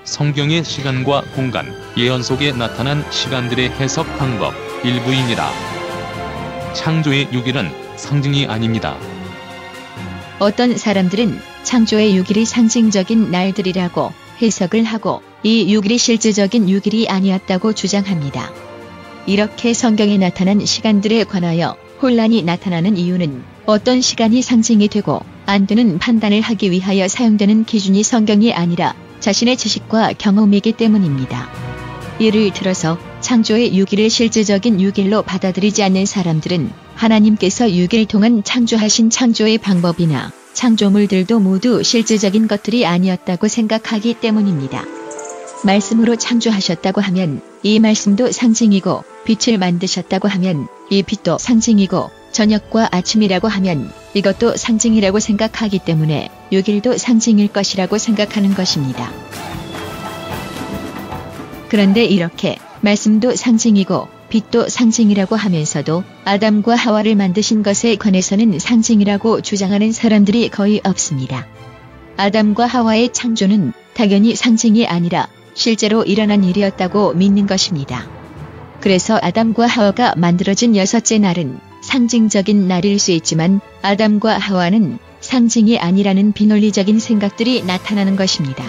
성경의 시간과 공간, 예언 속에 나타난 시간들의 해석 방법 일부입니다. 창조의 6일은 상징이 아닙니다. 어떤 사람들은 창조의 6일이 상징적인 날들이라고 해석을 하고 이 6일이 실제적인 6일이 아니었다고 주장합니다. 이렇게 성경에 나타난 시간들에 관하여 혼란이 나타나는 이유는 어떤 시간이 상징이 되고 안 되는 판단을 하기 위하여 사용되는 기준이 성경이 아니라 자신의 지식과 경험이기 때문입니다. 예를 들어서 창조의 6일을 실제적인 6일로 받아들이지 않는 사람들은 하나님께서 6일 동안 창조하신 창조의 방법이나 창조물들도 모두 실제적인 것들이 아니었다고 생각하기 때문입니다. 말씀으로 창조하셨다고 하면 이 말씀도 상징이고, 빛을 만드셨다고 하면 이 빛도 상징이고, 저녁과 아침이라고 하면 이것도 상징이라고 생각하기 때문에 6일도 상징일 것이라고 생각하는 것입니다. 그런데 이렇게 말씀도 상징이고 빛도 상징이라고 하면서도 아담과 하와를 만드신 것에 관해서는 상징이라고 주장하는 사람들이 거의 없습니다. 아담과 하와의 창조는 당연히 상징이 아니라 실제로 일어난 일이었다고 믿는 것입니다. 그래서 아담과 하와가 만들어진 6째 날은 상징적인 날일 수 있지만 아담과 하와는 상징이 아니라는 비논리적인 생각들이 나타나는 것입니다.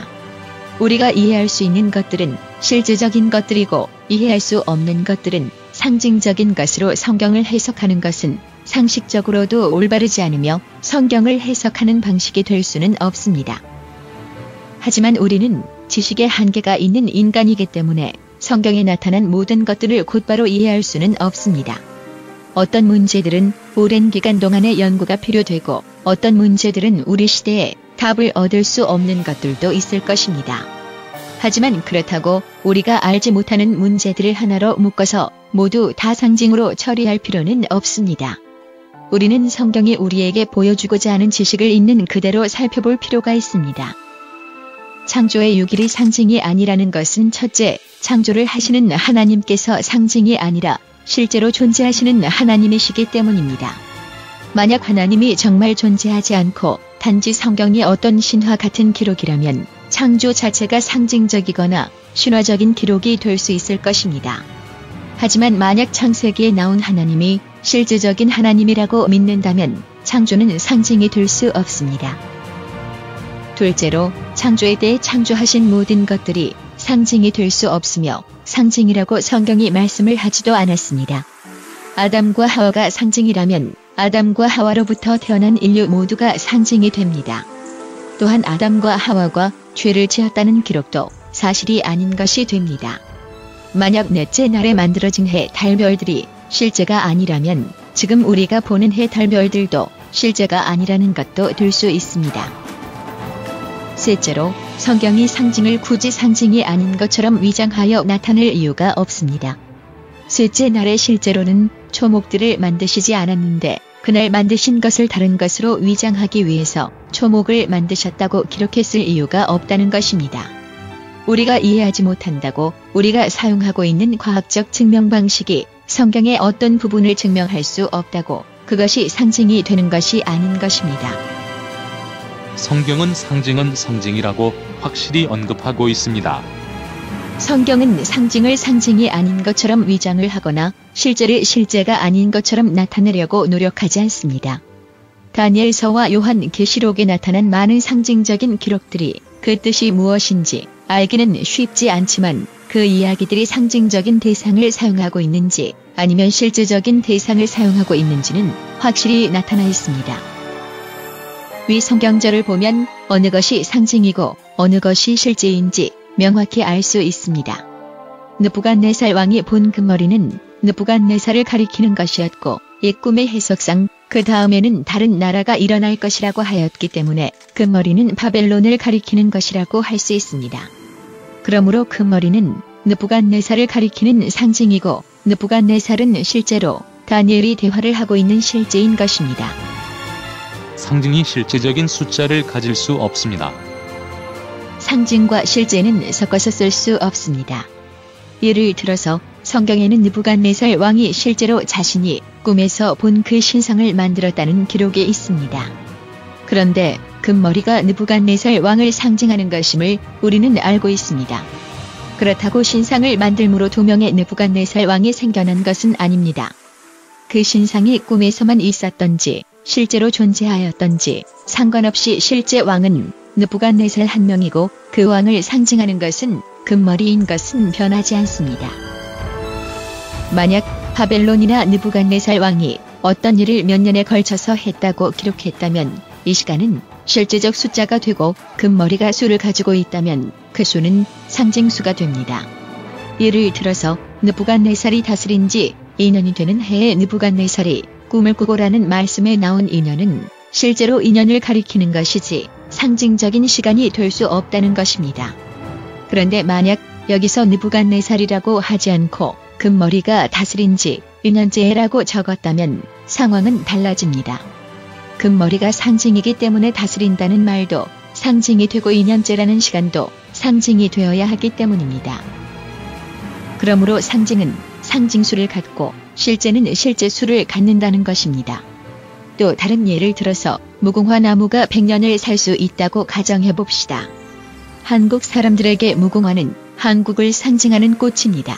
우리가 이해할 수 있는 것들은 실제적인 것들이고 이해할 수 없는 것들은 상징적인 것으로 성경을 해석하는 것은 상식적으로도 올바르지 않으며 성경을 해석하는 방식이 될 수는 없습니다. 하지만 우리는 지식의 한계가 있는 인간이기 때문에 성경에 나타난 모든 것들을 곧바로 이해할 수는 없습니다. 어떤 문제들은 오랜 기간 동안의 연구가 필요되고 어떤 문제들은 우리 시대에 답을 얻을 수 없는 것들도 있을 것입니다. 하지만 그렇다고 우리가 알지 못하는 문제들을 하나로 묶어서 모두 다 상징으로 처리할 필요는 없습니다. 우리는 성경이 우리에게 보여주고자 하는 지식을 있는 그대로 살펴볼 필요가 있습니다. 창조의 6일이 상징이 아니라는 것은 첫째, 창조를 하시는 하나님께서 상징이 아니라 실제로 존재하시는 하나님이시기 때문입니다. 만약 하나님이 정말 존재하지 않고 단지 성경이 어떤 신화 같은 기록이라면 창조 자체가 상징적이거나 신화적인 기록이 될 수 있을 것입니다. 하지만 만약 창세기에 나온 하나님이 실제적인 하나님이라고 믿는다면 창조는 상징이 될 수 없습니다. 둘째로, 창조에 대해 창조하신 모든 것들이 상징이 될 수 없으며 상징이라고 성경이 말씀을 하지도 않았습니다. 아담과 하와가 상징이라면 아담과 하와로부터 태어난 인류 모두가 상징이 됩니다. 또한 아담과 하와가 죄를 지었다는 기록도 사실이 아닌 것이 됩니다. 만약 넷째 날에 만들어진 해, 달별들이 실제가 아니라면 지금 우리가 보는 해, 달별들도 실제가 아니라는 것도 될 수 있습니다. 셋째로, 성경이 상징을 굳이 상징이 아닌 것처럼 위장하여 나타낼 이유가 없습니다. 셋째 날에 실제로는 초목들을 만드시지 않았는데 그날 만드신 것을 다른 것으로 위장하기 위해서 초목을 만드셨다고 기록했을 이유가 없다는 것입니다. 우리가 이해하지 못한다고 우리가 사용하고 있는 과학적 증명 방식이 성경의 어떤 부분을 증명할 수 없다고 그것이 상징이 되는 것이 아닌 것입니다. 성경은 상징은 상징이라고 확실히 언급하고 있습니다. 성경은 상징을 상징이 아닌 것처럼 위장을 하거나 실제를 실제가 아닌 것처럼 나타내려고 노력하지 않습니다. 다니엘서와 요한계시록에 나타난 많은 상징적인 기록들이 그 뜻이 무엇인지 알기는 쉽지 않지만 그 이야기들이 상징적인 대상을 사용하고 있는지 아니면 실제적인 대상을 사용하고 있는지는 확실히 나타나 있습니다. 위 성경절을 보면 어느 것이 상징이고 어느 것이 실제인지 명확히 알 수 있습니다. 느부갓네살 왕이 본 금머리는 느부갓네살을 가리키는 것이었고 이 꿈의 해석상 그 다음에는 다른 나라가 일어날 것이라고 하였기 때문에 금머리는 바벨론을 가리키는 것이라고 할 수 있습니다. 그러므로 금머리는 느부갓네살을 가리키는 상징이고 느부갓네살은 실제로 다니엘이 대화를 하고 있는 실제인 것입니다. 상징이 실제적인 숫자를 가질 수 없습니다. 상징과 실제는 섞어서 쓸 수 없습니다. 예를 들어서 성경에는 느부갓네살 왕이 실제로 자신이 꿈에서 본 그 신상을 만들었다는 기록이 있습니다. 그런데 금머리가 느부갓네살 왕을 상징하는 것임을 우리는 알고 있습니다. 그렇다고 신상을 만들므로 두 명의 느부갓네살 왕이 생겨난 것은 아닙니다. 그 신상이 꿈에서만 있었던지 실제로 존재하였던지 상관없이 실제 왕은 느부갓네살 한 명이고 그 왕을 상징하는 것은 금머리인 것은 변하지 않습니다. 만약 바벨론이나 느부갓네살 왕이 어떤 일을 몇 년에 걸쳐서 했다고 기록했다면 이 시간은 실제적 숫자가 되고 금머리가 수를 가지고 있다면 그 수는 상징수가 됩니다. 예를 들어서 느부갓네살이 다스린 지 2년이 되는 해에 느부갓네살이 꿈을 꾸고라는 말씀에 나온 2년은 실제로 2년을 가리키는 것이지 상징적인 시간이 될 수 없다는 것입니다. 그런데 만약 여기서 느부갓네살이라고 하지 않고 금머리가 다스린 지 2년째라고 적었다면 상황은 달라집니다. 금머리가 상징이기 때문에 다스린다는 말도 상징이 되고 2년째라는 시간도 상징이 되어야 하기 때문입니다. 그러므로 상징은 상징수를 갖고 실제는 실제수를 갖는다는 것입니다. 또 다른 예를 들어서 무궁화 나무가 100년을 살 수 있다고 가정해봅시다. 한국 사람들에게 무궁화는 한국을 상징하는 꽃입니다.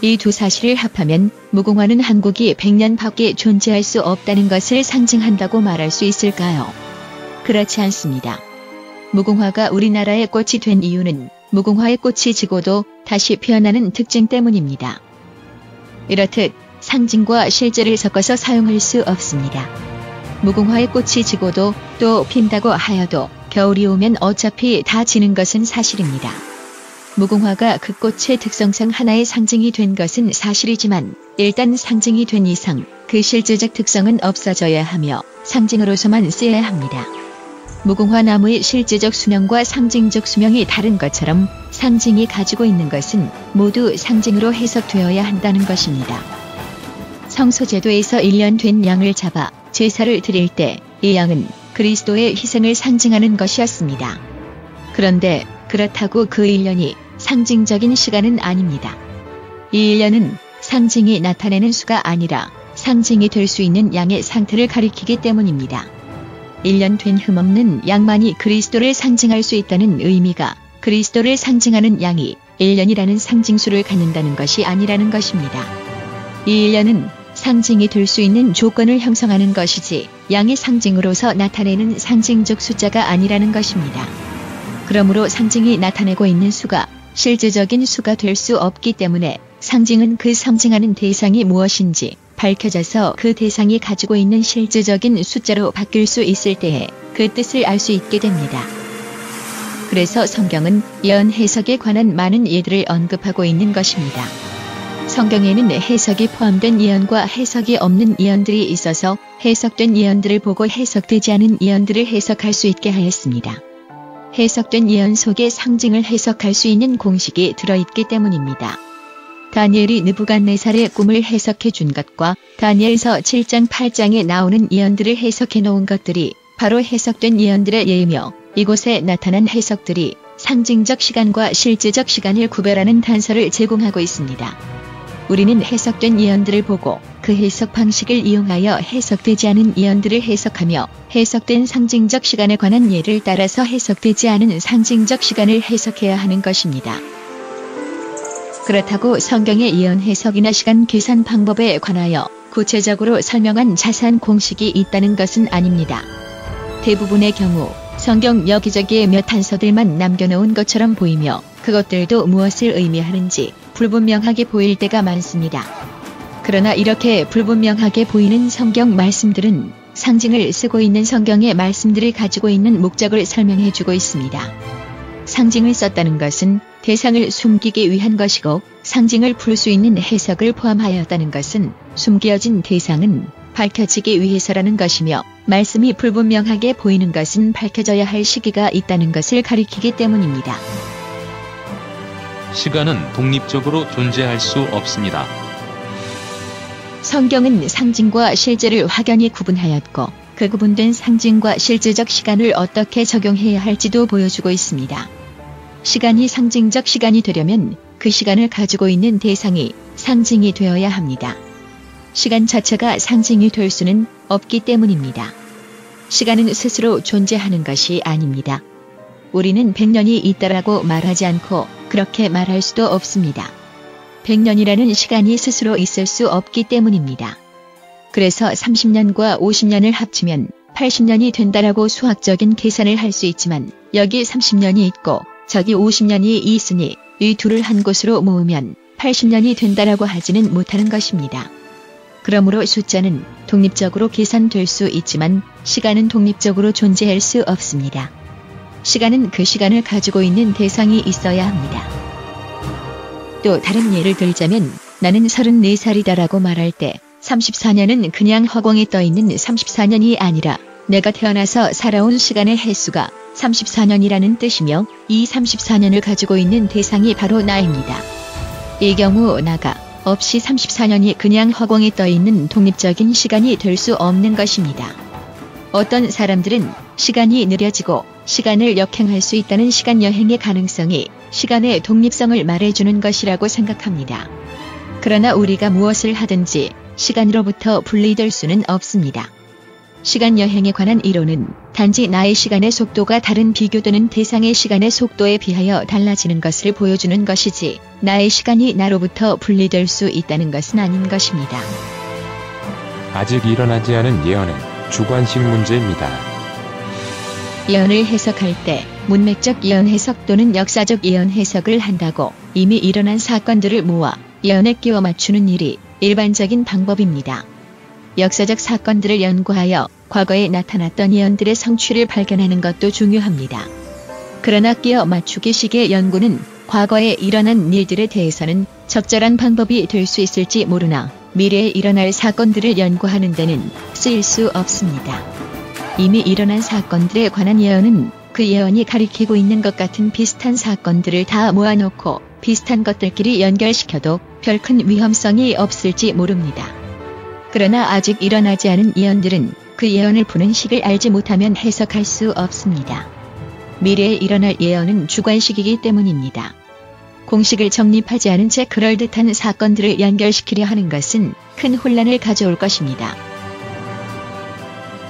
이 두 사실을 합하면 무궁화는 한국이 100년밖에 존재할 수 없다는 것을 상징한다고 말할 수 있을까요? 그렇지 않습니다. 무궁화가 우리나라의 꽃이 된 이유는 무궁화의 꽃이 지고도 다시 피어나는 특징 때문입니다. 이렇듯 상징과 실제를 섞어서 사용할 수 없습니다. 무궁화의 꽃이 지고도 또 핀다고 하여도 겨울이 오면 어차피 다 지는 것은 사실입니다. 무궁화가 그 꽃의 특성상 하나의 상징이 된 것은 사실이지만 일단 상징이 된 이상 그 실제적 특성은 없어져야 하며 상징으로서만 쓰여야 합니다. 무궁화 나무의 실제적 수명과 상징적 수명이 다른 것처럼 상징이 가지고 있는 것은 모두 상징으로 해석되어야 한다는 것입니다. 성소제도에서 1년 된 양을 잡아 제사를 드릴 때 이 양은 그리스도의 희생을 상징하는 것이었습니다. 그런데 그렇다고 그 1년이 상징적인 시간은 아닙니다. 이 1년은 상징이 나타내는 수가 아니라 상징이 될 수 있는 양의 상태를 가리키기 때문입니다. 1년 된 흠없는 양만이 그리스도를 상징할 수 있다는 의미가 그리스도를 상징하는 양이 1년이라는 상징수를 갖는다는 것이 아니라는 것입니다. 이 1년은 상징이 될 수 있는 조건을 형성하는 것이지 양의 상징으로서 나타내는 상징적 숫자가 아니라는 것입니다. 그러므로 상징이 나타내고 있는 수가 실제적인 수가 될 수 없기 때문에 상징은 그 상징하는 대상이 무엇인지 밝혀져서 그 대상이 가지고 있는 실제적인 숫자로 바뀔 수 있을 때에 그 뜻을 알 수 있게 됩니다. 그래서 성경은 예언 해석에 관한 많은 예들을 언급하고 있는 것입니다. 성경에는 해석이 포함된 예언과 해석이 없는 예언들이 있어서 해석된 예언들을 보고 해석되지 않은 예언들을 해석할 수 있게 하였습니다. 해석된 예언 속에 상징을 해석할 수 있는 공식이 들어있기 때문입니다. 다니엘이 느부갓네살의 꿈을 해석해 준 것과 다니엘서 7장 8장에 나오는 예언들을 해석해 놓은 것들이 바로 해석된 예언들의 예이며 이곳에 나타난 해석들이 상징적 시간과 실제적 시간을 구별하는 단서를 제공하고 있습니다. 우리는 해석된 예언들을 보고 그 해석 방식을 이용하여 해석되지 않은 예언들을 해석하며 해석된 상징적 시간에 관한 예를 따라서 해석되지 않은 상징적 시간을 해석해야 하는 것입니다. 그렇다고 성경의 예언 해석이나 시간 계산 방법에 관하여 구체적으로 설명한 자세한 공식이 있다는 것은 아닙니다. 대부분의 경우 성경 여기저기에 몇 단서들만 남겨놓은 것처럼 보이며 그것들도 무엇을 의미하는지 불분명하게 보일 때가 많습니다. 그러나 이렇게 불분명하게 보이는 성경 말씀들은 상징을 쓰고 있는 성경의 말씀들을 가지고 있는 목적을 설명해주고 있습니다. 상징을 썼다는 것은 대상을 숨기기 위한 것이고 상징을 풀 수 있는 해석을 포함하였다는 것은 숨겨진 대상은 밝혀지기 위해서라는 것이며 말씀이 불분명하게 보이는 것은 밝혀져야 할 시기가 있다는 것을 가리키기 때문입니다. 시간은 독립적으로 존재할 수 없습니다. 성경은 상징과 실제를 확연히 구분하였고 그 구분된 상징과 실제적 시간을 어떻게 적용해야 할지도 보여주고 있습니다. 시간이 상징적 시간이 되려면 그 시간을 가지고 있는 대상이 상징이 되어야 합니다. 시간 자체가 상징이 될 수는 없기 때문입니다. 시간은 스스로 존재하는 것이 아닙니다. 우리는 100년이 있다라고 말하지 않고 그렇게 말할 수도 없습니다. 100년이라는 시간이 스스로 있을 수 없기 때문입니다. 그래서 30년과 50년을 합치면 80년이 된다라고 수학적인 계산을 할 수 있지만 여기 30년이 있고 저기 50년이 있으니 이 둘을 한 곳으로 모으면 80년이 된다라고 하지는 못하는 것입니다. 그러므로 숫자는 독립적으로 계산될 수 있지만 시간은 독립적으로 존재할 수 없습니다. 시간은 그 시간을 가지고 있는 대상이 있어야 합니다. 또 다른 예를 들자면 나는 34살이다라고 말할 때 34년은 그냥 허공에 떠있는 34년이 아니라 내가 태어나서 살아온 시간의 횟수가 34년이라는 뜻이며 이 34년을 가지고 있는 대상이 바로 나입니다. 이 경우 나가 없이 34년이 그냥 허공에 떠있는 독립적인 시간이 될 수 없는 것입니다. 어떤 사람들은 시간이 느려지고 시간을 역행할 수 있다는 시간 여행의 가능성이 시간의 독립성을 말해주는 것이라고 생각합니다. 그러나 우리가 무엇을 하든지 시간으로부터 분리될 수는 없습니다. 시간 여행에 관한 이론은 단지 나의 시간의 속도가 다른 비교되는 대상의 시간의 속도에 비하여 달라지는 것을 보여주는 것이지 나의 시간이 나로부터 분리될 수 있다는 것은 아닌 것입니다. 아직 일어나지 않은 예언은 주관식 문제입니다. 예언을 해석할 때 문맥적 예언 해석 또는 역사적 예언 해석을 한다고 이미 일어난 사건들을 모아 예언에 끼워 맞추는 일이 일반적인 방법입니다. 역사적 사건들을 연구하여 과거에 나타났던 예언들의 성취를 발견하는 것도 중요합니다. 그러나 끼워 맞추기식의 연구는 과거에 일어난 일들에 대해서는 적절한 방법이 될 수 있을지 모르나 미래에 일어날 사건들을 연구하는 데는 쓰일 수 없습니다. 이미 일어난 사건들에 관한 예언은 그 예언이 가리키고 있는 것 같은 비슷한 사건들을 다 모아놓고 비슷한 것들끼리 연결시켜도 별 큰 위험성이 없을지 모릅니다. 그러나 아직 일어나지 않은 예언들은 그 예언을 푸는 식을 알지 못하면 해석할 수 없습니다. 미래에 일어날 예언은 주관식이기 때문입니다. 공식을 정립하지 않은 채 그럴듯한 사건들을 연결시키려 하는 것은 큰 혼란을 가져올 것입니다.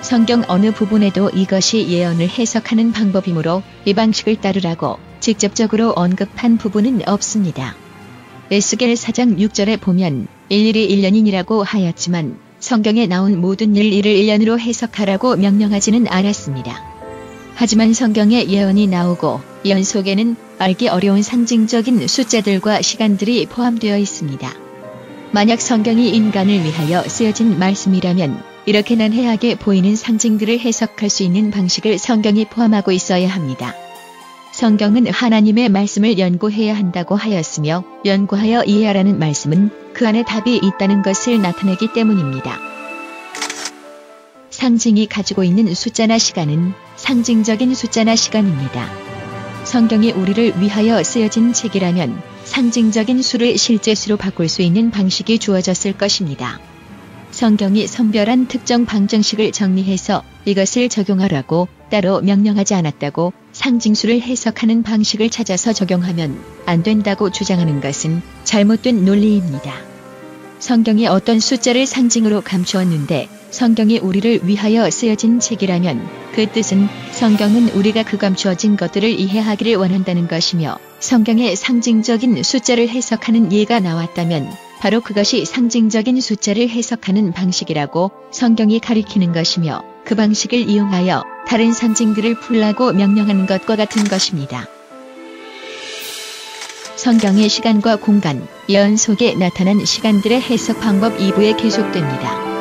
성경 어느 부분에도 이것이 예언을 해석하는 방법이므로 이 방식을 따르라고 직접적으로 언급한 부분은 없습니다. 에스겔 4장 6절에 보면 일일이 1년이니라고 하였지만 성경에 나온 모든 일을 1년으로 해석하라고 명령하지는 않았습니다. 하지만 성경에 예언이 나오고 예언 속에는 알기 어려운 상징적인 숫자들과 시간들이 포함되어 있습니다. 만약 성경이 인간을 위하여 쓰여진 말씀이라면 이렇게 난해하게 보이는 상징들을 해석할 수 있는 방식을 성경이 포함하고 있어야 합니다. 성경은 하나님의 말씀을 연구해야 한다고 하였으며 연구하여 이해하라는 말씀은 그 안에 답이 있다는 것을 나타내기 때문입니다. 상징이 가지고 있는 숫자나 시간은 상징적인 숫자나 시간입니다. 성경이 우리를 위하여 쓰여진 책이라면 상징적인 수를 실제 수로 바꿀 수 있는 방식이 주어졌을 것입니다. 성경이 선별한 특정 방정식을 정리해서 이것을 적용하라고 따로 명령하지 않았다고 상징수를 해석하는 방식을 찾아서 적용하면 안 된다고 주장하는 것은 잘못된 논리입니다. 성경이 어떤 숫자를 상징으로 감추었는데 성경이 우리를 위하여 쓰여진 책이라면 그 뜻은 성경은 우리가 그 감추어진 것들을 이해하기를 원한다는 것이며 성경의 상징적인 숫자를 해석하는 예가 나왔다면 바로 그것이 상징적인 숫자를 해석하는 방식이라고 성경이 가리키는 것이며 그 방식을 이용하여 다른 상징들을 풀라고 명령하는 것과 같은 것입니다. 성경의 시간과 공간, 예언 속에 나타난 시간들의 해석 방법 2부에 계속됩니다.